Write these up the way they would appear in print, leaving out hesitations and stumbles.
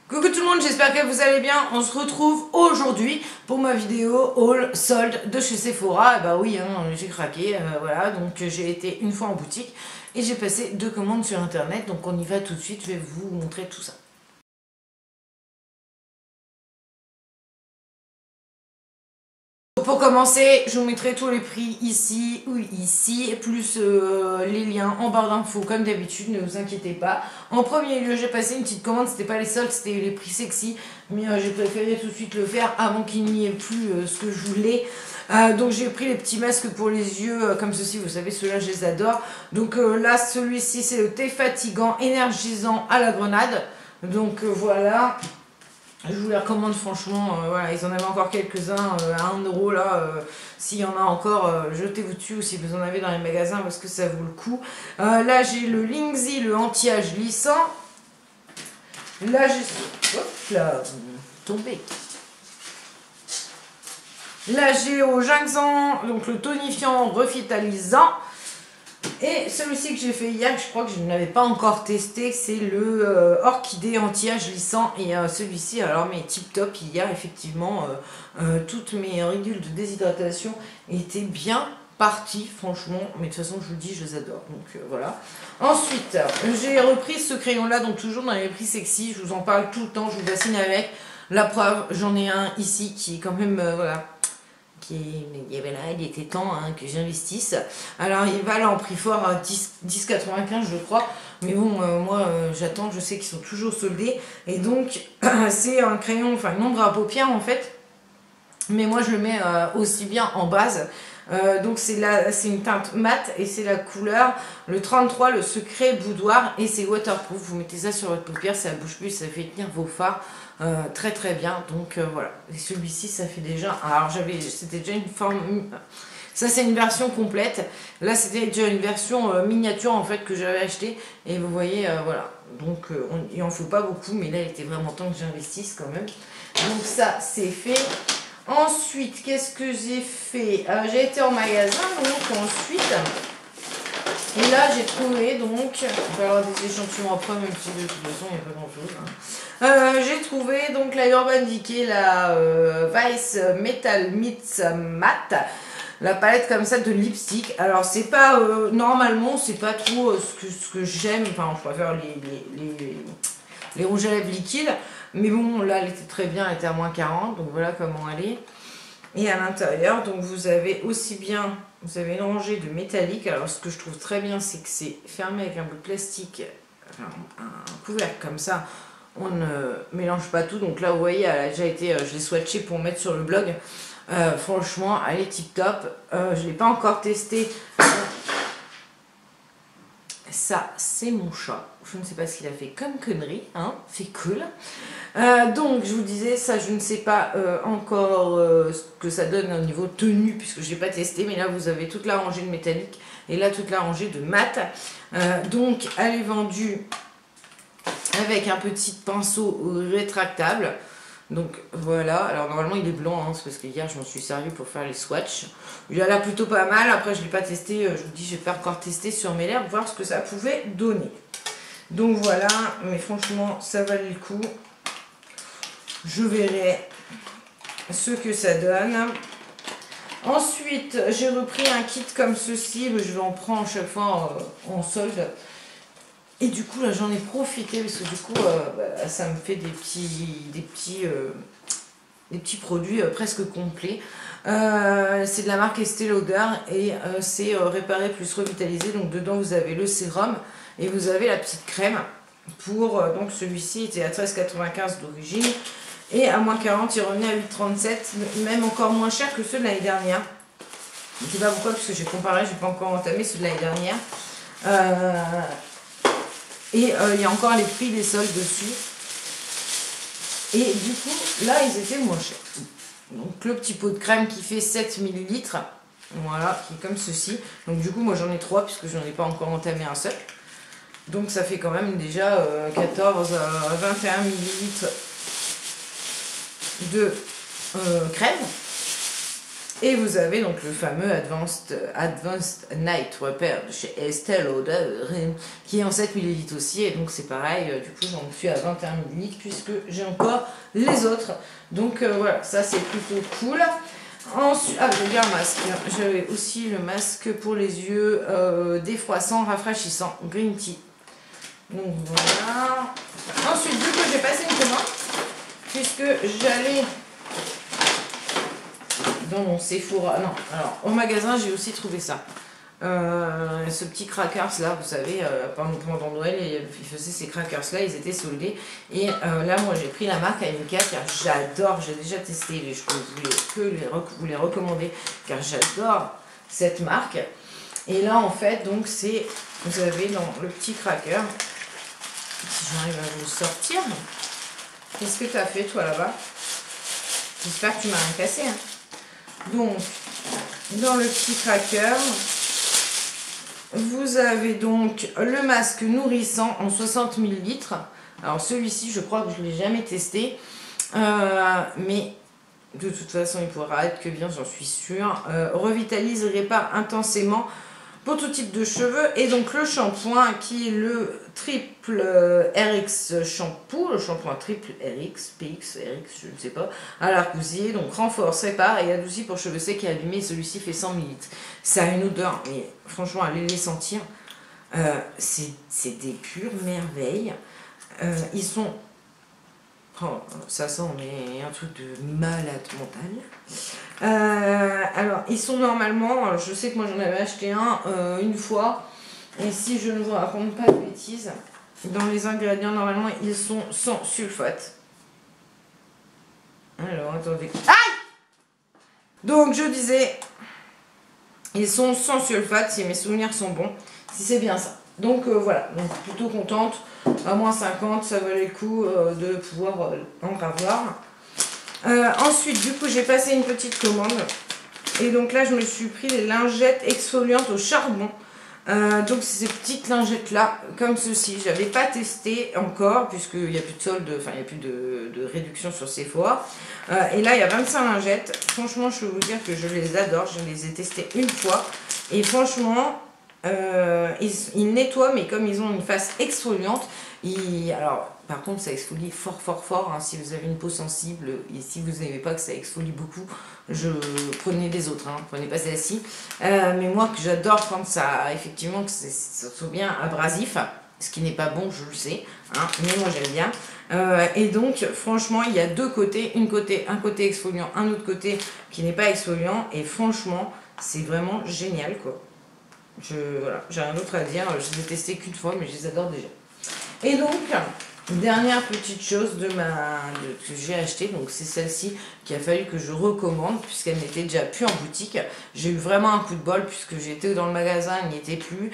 Coucou tout le monde, j'espère que vous allez bien. On se retrouve aujourd'hui pour ma vidéo haul solde de chez Sephora. Et bah oui, hein, j'ai craqué, voilà. Donc j'ai été une fois en boutique et j'ai passé 2 commandes sur internet. Donc on y va tout de suite, je vais vous montrer tout ça. Pour commencer, je vous mettrai tous les prix ici ou ici, plus les liens en barre d'infos comme d'habitude, ne vous inquiétez pas. En premier lieu, j'ai passé une petite commande, c'était pas les soldes, c'était les prix sexy, mais j'ai préféré tout de suite le faire avant qu'il n'y ait plus ce que je voulais. Donc j'ai pris les petits masques pour les yeux comme ceci, vous savez, ceux-là je les adore. Donc là, celui-ci c'est le thé fatigant énergisant à la grenade. Donc voilà. Je vous les recommande franchement, voilà, ils en avaient encore quelques-uns à 1 euro là, s'il y en a encore, jetez-vous dessus ou si vous en avez dans les magasins parce que ça vaut le coup. Là j'ai le Lingzi, le anti-âge lissant. Là j'ai... Hop là, tombé. Là j'ai au ginseng, donc le tonifiant revitalisant. Et celui-ci que j'ai fait hier, je crois que je ne l'avais pas encore testé, c'est le orchidée anti-âge lissant. Et celui-ci, alors mais tip top, hier effectivement, toutes mes ridules de déshydratation étaient bien parties, franchement. Mais de toute façon, je vous le dis, je les adore. Donc voilà. Ensuite, j'ai repris ce crayon-là, donc toujours dans les prix sexy. Je vous en parle tout le temps, je vous bassine avec. La preuve, j'en ai un ici qui est quand même, voilà. Il était temps que j'investisse. Alors il va là en prix fort à 10,95 je crois. Mais bon, moi j'attends, je sais qu'ils sont toujours soldés. Et donc c'est un crayon, enfin une ombre à paupières en fait. Mais moi je le mets aussi bien en base. Donc c'est une teinte mate et c'est la couleur le 33, le secret boudoir, et c'est waterproof. Vous mettez ça sur votre paupière, ça ne bouge plus, ça fait tenir vos fards très très bien. Donc voilà, et celui-ci ça fait déjà, alors c'était déjà une forme, ça c'est une version complète, là c'était déjà une version miniature en fait que j'avais acheté, et vous voyez voilà, donc il en faut pas beaucoup, mais là il était vraiment temps que j'investisse quand même. Donc ça c'est fait. Ensuite, qu'est-ce que j'ai fait? J'ai été en magasin, donc ensuite, et là j'ai trouvé, donc, on va avoir des échantillons après, même si de toute façon il n'y a pas grand chose. J'ai trouvé donc la Urban Decay, la Vice Metal Mix Matte, la palette comme ça de lipstick. Alors c'est pas, normalement c'est pas trop ce que j'aime, enfin je préfère les rouges à lèvres liquides. Mais bon, là, elle était très bien, elle était à moins 40, donc voilà comment elle est. Et à l'intérieur, donc vous avez aussi bien, vous avez une rangée de métallique. Alors ce que je trouve très bien, c'est que c'est fermé avec un bout de plastique, enfin, un couvercle comme ça. On ne mélange pas tout. Donc là, vous voyez, elle a déjà été, je l'ai swatché pour mettre sur le blog. Franchement, elle est tip top. Je ne l'ai pas encore testé. Ça, c'est mon chat. Je ne sais pas ce qu'il a fait comme connerie, hein, c'est cool. Donc, je vous disais, ça, je ne sais pas encore ce que ça donne au niveau tenue, puisque je n'ai pas testé. Mais là, vous avez toute la rangée de métallique et là, toute la rangée de mat. Donc, elle est vendue avec un petit pinceau rétractable. Donc voilà, alors normalement il est blanc, hein, c'est parce que hier je m'en suis servi pour faire les swatchs. Il a l'air plutôt pas mal, après je ne l'ai pas testé, je vous dis je vais pas encore tester sur mes lèvres, voir ce que ça pouvait donner. Donc voilà, mais franchement ça valait le coup. Je verrai ce que ça donne. Ensuite j'ai repris un kit comme ceci, je vais en prendre chaque fois en solde. Et du coup là j'en ai profité parce que du coup ça me fait des petits produits presque complets. C'est de la marque Estée Lauder et c'est réparé plus revitalisé. Donc dedans vous avez le sérum et vous avez la petite crème. Pour donc celui-ci était à 13,95 d'origine et à moins 40 il revenait à 8,37, même encore moins cher que ceux de l'année dernière. Je ne sais pas pourquoi, parce que j'ai comparé, j'ai pas encore entamé ceux de l'année dernière. Et il y a encore les prix des soldes dessus. Et du coup, là, ils étaient moins chers. Donc, le petit pot de crème qui fait 7 ml. Voilà, qui est comme ceci. Donc, du coup, moi, j'en ai 3, puisque je n'en ai pas encore entamé un seul. Donc, ça fait quand même déjà 14 à 21 ml de crème. Et vous avez donc le fameux Advanced Night Repair de chez Estée Lauder, qui est en 7 ml aussi. Et donc c'est pareil, du coup j'en suis à 21 ml puisque j'ai encore les autres. Donc voilà, ça c'est plutôt cool. Ensuite, ah, j'ai bien un masque. J'avais aussi le masque pour les yeux défroissant, rafraîchissant, green tea. Donc voilà. Ensuite, du coup, j'ai passé une commande puisque j'allais dans mon Sephora. Non, alors au magasin, j'ai aussi trouvé ça. Ce petit crackers là, vous savez, pendant Noël, ils faisaient ces crackers là, ils étaient soldés. Et là, moi j'ai pris la marque Amika car j'adore, j'ai déjà testé, je voulais vous les recommander car j'adore cette marque. Et là, en fait, donc c'est, vous avez dans le petit cracker, si j'arrive à vous sortir, qu'est-ce que tu as fait toi là-bas? J'espère que tu m'as rien cassé. Hein. Donc, dans le petit cracker, vous avez donc le masque nourrissant en 60 ml. Alors celui-ci, je crois que je ne l'ai jamais testé. Mais de toute façon, il pourra être que bien, j'en suis sûre. Revitalise et répare intensément pour tout type de cheveux. Et donc le shampoing qui est le triple RX shampoo, le shampoing triple RX, PX, RX, je ne sais pas, à l'argousier, donc renforce, répare et adoucit pour cheveux secs et abîmés. Celui-ci fait 100 ml. Ça a une odeur, mais franchement, allez les sentir. C'est des pures merveilles. Ils sont... Oh, ça sent mais un truc de malade mental. Alors, ils sont normalement, je sais que moi j'en avais acheté un une fois, et si je ne vous raconte pas de bêtises, dans les ingrédients, normalement, ils sont sans sulfate. Alors, attendez. Aïe! Donc, je disais, ils sont sans sulfate, si mes souvenirs sont bons, si c'est bien ça. Donc, voilà, donc plutôt contente. À moins 50, ça valait le coup de pouvoir en avoir. Ensuite, du coup, j'ai passé une petite commande. Et donc là, je me suis pris les lingettes exfoliantes au charbon. Donc, c'est ces petites lingettes-là, comme ceci. Je n'avais pas testé encore, puisqu'il n'y a plus de solde, enfin, il n'y a plus de réduction sur Sephora. Et là, il y a 25 lingettes. Franchement, je peux vous dire que je les adore. Je les ai testées une fois. Et franchement... ils nettoient, mais comme ils ont une face exfoliante, alors par contre ça exfolie fort fort fort, hein, si vous avez une peau sensible et si vous n'aimez pas que ça exfolie beaucoup, prenez les autres, hein, prenez pas celle-ci, mais moi que j'adore quand ça, effectivement, que ça soit bien abrasif, ce qui n'est pas bon, je le sais, hein, mais moi j'aime bien. Et donc franchement il y a deux côtés, un côté exfoliant, un autre côté qui n'est pas exfoliant, et franchement c'est vraiment génial quoi. Voilà, j'ai rien d'autre à dire, je les ai testés qu'une fois, mais je les adore déjà. Et donc, dernière petite chose que j'ai acheté, donc c'est celle-ci qu'il a fallu que je recommande, puisqu'elle n'était déjà plus en boutique. J'ai eu vraiment un coup de bol, puisque j'étais dans le magasin, elle n'y était plus.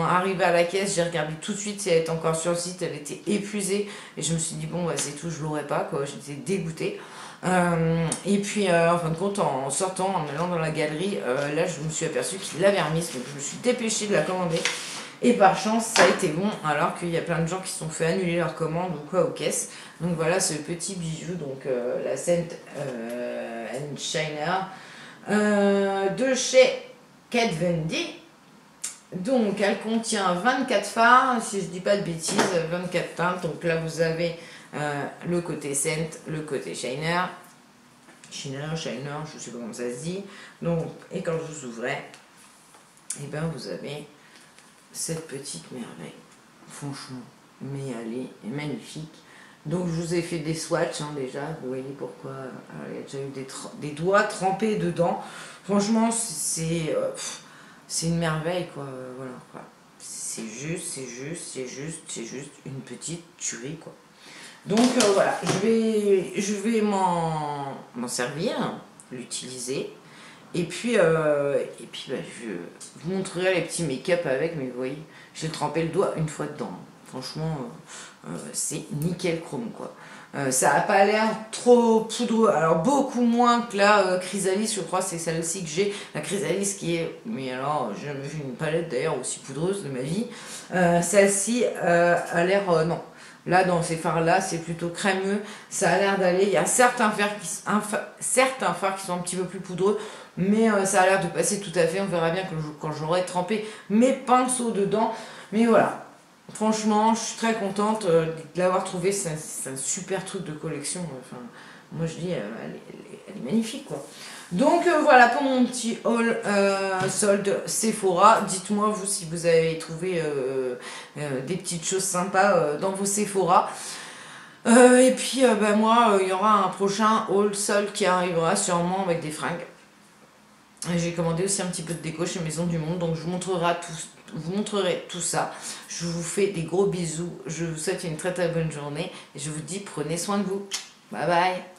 Arrivé à la caisse, j'ai regardé tout de suite si elle était encore sur le site, elle était épuisée, et je me suis dit, bon, bah, c'est tout, je l'aurais pas, quoi, j'étais dégoûtée. Et puis en fin de compte, en sortant, en allant dans la galerie, là je me suis aperçue qu'il l'avait remise, donc je me suis dépêchée de la commander, et par chance ça a été bon, alors qu'il y a plein de gens qui se sont fait annuler leur commande ou quoi aux caisses. Donc voilà ce petit bijou, donc la Scent and Shiner de chez Kat Von D. Donc elle contient 24 fards, si je dis pas de bêtises, 24 teintes. Donc là vous avez le côté Scent, le côté Shiner, je sais pas comment ça se dit. Donc, et quand vous ouvrez, et ben vous avez cette petite merveille. Franchement, mais elle est magnifique. Donc je vous ai fait des swatchs hein, déjà, vous voyez pourquoi. Il y a déjà eu des doigts trempés dedans. Franchement, c'est une merveille quoi. Voilà, quoi. C'est juste une petite tuerie quoi. Donc voilà, je vais m'en servir, l'utiliser. Et puis bah, je vous montrerai les petits make-up avec, mais vous voyez, j'ai trempé le doigt une fois dedans. Franchement, c'est nickel chrome quoi. Ça n'a pas l'air trop poudreux, alors beaucoup moins que la Chrysalis, je crois, c'est celle-ci que j'ai. La Chrysalis qui est, mais alors j'ai jamais vu une palette d'ailleurs aussi poudreuse de ma vie. Celle-ci a l'air, non. Là, dans ces fards-là, c'est plutôt crémeux. Ça a l'air d'aller. Il y a certains fards qui sont un petit peu plus poudreux, mais ça a l'air de passer tout à fait. On verra bien quand j'aurai trempé mes pinceaux dedans. Mais voilà. Franchement, je suis très contente de l'avoir trouvé. C'est un super truc de collection. Enfin, moi, je dis, elle est magnifique, quoi. Donc voilà pour mon petit haul solde Sephora. Dites-moi vous si vous avez trouvé des petites choses sympas dans vos Sephora. Et puis moi il y aura un prochain haul solde qui arrivera sûrement avec des fringues. J'ai commandé aussi un petit peu de déco chez Maison du Monde, donc je vous montrerai tout ça. Je vous fais des gros bisous. Je vous souhaite une très très bonne journée et je vous dis prenez soin de vous. Bye bye.